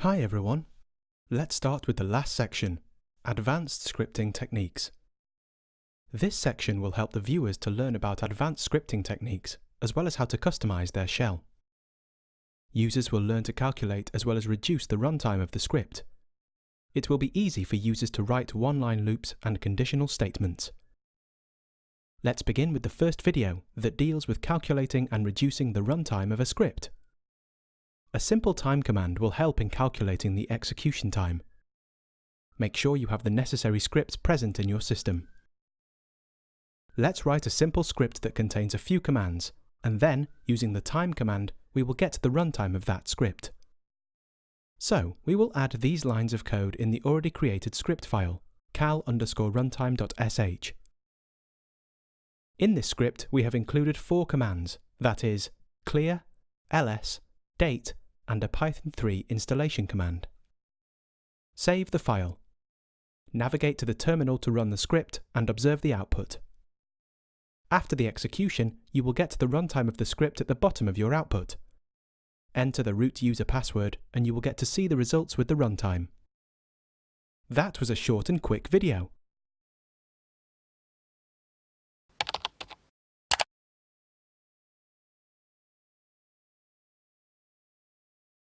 Hi everyone. Let's start with the last section, Advanced Scripting Techniques. This section will help the viewers to learn about advanced scripting techniques, as well as how to customize their shell. Users will learn to calculate as well as reduce the runtime of the script. It will be easy for users to write one-line loops and conditional statements. Let's begin with the first video that deals with calculating and reducing the runtime of a script. A simple time command will help in calculating the execution time. Make sure you have the necessary scripts present in your system. Let's write a simple script that contains a few commands, and then, using the time command, we will get the runtime of that script. So, we will add these lines of code in the already created script file, cal_runtime.sh. In this script, we have included 4 commands, that is, clear, ls, date, and a Python 3 installation command. Save the file. Navigate to the terminal to run the script and observe the output. After the execution, you will get the runtime of the script at the bottom of your output. Enter the root user password and you will get to see the results with the runtime. That was a short and quick video.